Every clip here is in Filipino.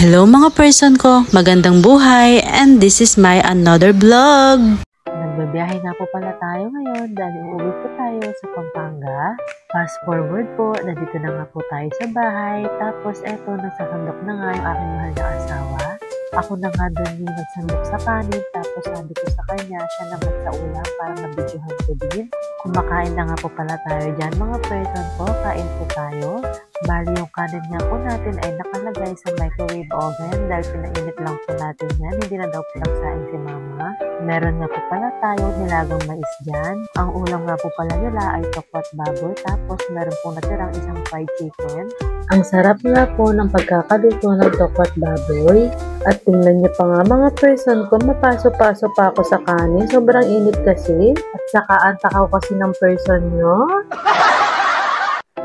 Hello mga person ko, magandang buhay, and this is my another vlog. Nagbabiyahe nga po pala tayo ngayon dahil uuwi po tayo sa Pampanga. Fast forward po, nandito na nga po tayo sa bahay, tapos eto, nagsasandok na nga yung aking mahal na asawa. Ako na nga doon yung nagsandok sa kanin, tapos sabi ko sa kanya, siya naman sa ulam para mabidyohan ko din. Kumakain na nga po pala tayo dyan mga person ko, kain po tayo. Bali yung kanin nga po natin ay nakalagay sa microwave oven dahil pinainit lang po natin yan, hindi na daw po nagsaing si mama. Meron nga po pala tayo nilagang mais dyan. Ang ulam nga po pala nila ay tokwat baboy, tapos meron po natirang isang fried chicken. Ang sarap nga po ng pagkakaluto ng tokwat baboy. At tingnan niyo pa nga mga person ko, mapaso-paso pa ako sa kanin. Sobrang init kasi. At saka ang takaw kasi ng person nyo.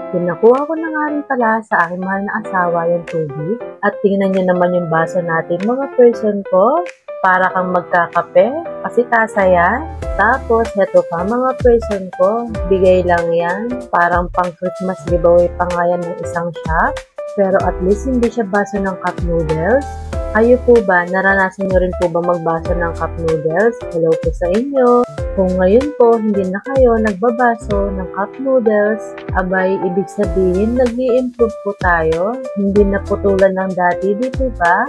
Pinakuha ko na nga rin pala sa aking mahal na asawa yung tubig. At tingnan niyo naman yung baso natin mga person ko. Para kang magkakape. Kasi tasa yan. Tapos, heto pa mga person ko. Bigay lang yan. Parang pang Christmas giveaway pa nga yan ng isang shop. Pero at least hindi siya baso ng cup noodles. Kayo po ba, naranasan nyo rin po ba magbaso ng cup noodles? Hello po sa inyo! Kung ngayon po, hindi na kayo nagbabaso ng cup noodles, abay, ibig sabihin, nag-i-improve po tayo. Hindi na po tulad ng dati, di po ba?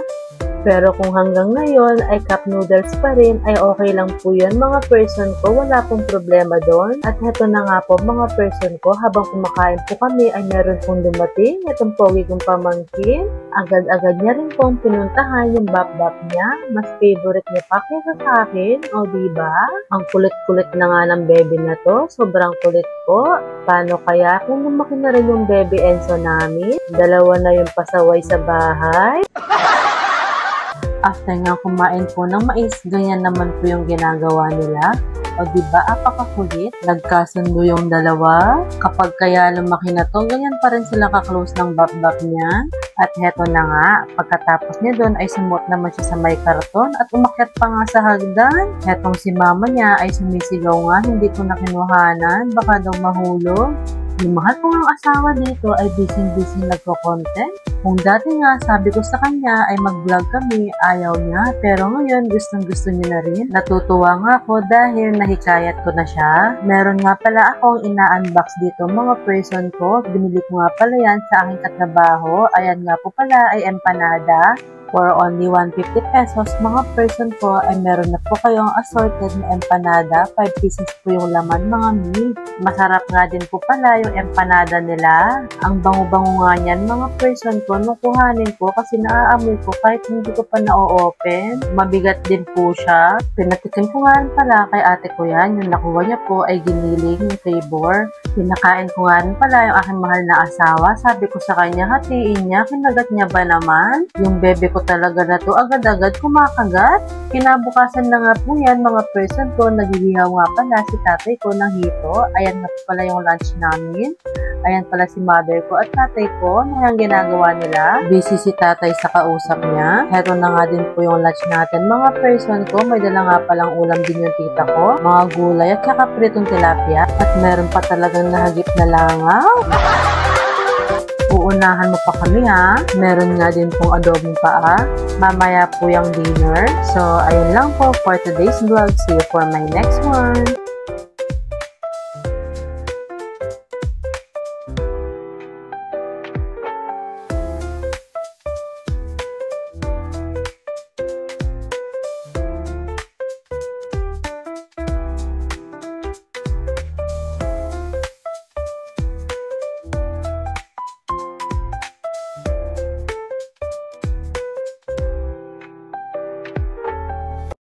Pero kung hanggang ngayon ay cup noodles pa rin, ay okay lang po yun mga person ko, wala pong problema doon. At heto na nga po mga person ko, habang kumakain po kami ay meron pong dumating, itong pogi kong pamangkin. Agad-agad niya rin pong pinuntahan yung bap-bap niya, mas favorite niya pa kaysa sa akin, o diba? Ang kulit-kulit na nga ng baby na to, sobrang kulit po. Paano kaya kung lumaki na rin yung baby Enzo namin? Dalawa na yung pasaway sa bahay. After nga kumain po ng mais, ganyan naman po yung ginagawa nila. O diba, apakakulit? Nagkasundo yung dalawa. Kapag kaya lumaki na to, ganyan pa rin sila ka-close ng bap-bap niya. At heto na nga, pagkatapos niya doon ay sumuot naman siya sa may karton at umakyat pa nga sa hagdan. Hetong si mama niya ay sumisigaw nga, hindi ko na kinuhanan, baka daw mahulog. Yung mahal ko ng asawa dito ay busy-busy nagko-content. Kung dati nga sabi ko sa kanya ay mag-vlog kami, ayaw niya. Pero ngayon gustong-gusto niya na rin. Natutuwa nga ako dahil nahikayat ko na siya. Meron nga pala akong ina-unbox dito mga person ko. Binili ko nga pala yan sa aking katrabaho. Ayan nga po pala ay empanada. For only 150 pesos, mga person ko ay meron na po kayong assorted na empanada. 5 pieces po yung laman mga meal. Masarap nga din po pala yung empanada nila. Ang bango-bango nga niyan mga person ko. Nung kuhanin ko kasi naaamoy ko kahit hindi ko pa na-open. Mabigat din po siya. Pinatikim ko nga rin pala kay ate ko yan. Yung nakuha niya po ay giniling yung flavor. Pinakain ko nga rin pala yung aking mahal na asawa. Sabi ko sa kanya, hatiin niya. Kinagat niya ba naman? Yung bebe ko talaga na to, agad-agad kumakagat. Kinabukasan na nga po yan mga person ko, nagigihaw nga pala si tatay ko ng hito. Ayan nga po pala yung lunch namin. Ayan pala si mother ko at tatay ko. Ano yung ginagawa nila? Busy si tatay sa kausap niya. Heto na nga din po yung lunch natin. Mga person ko, may dala nga palang ulam din yung tita ko. Mga gulay at saka pritong tilapia. At meron pa talagang nahagip na langaw. Uunahan mo pa kami ha. Meron nga din pong adobong paa. Mamaya po yung dinner. So, ayun lang po for today's vlog. See you for my next one.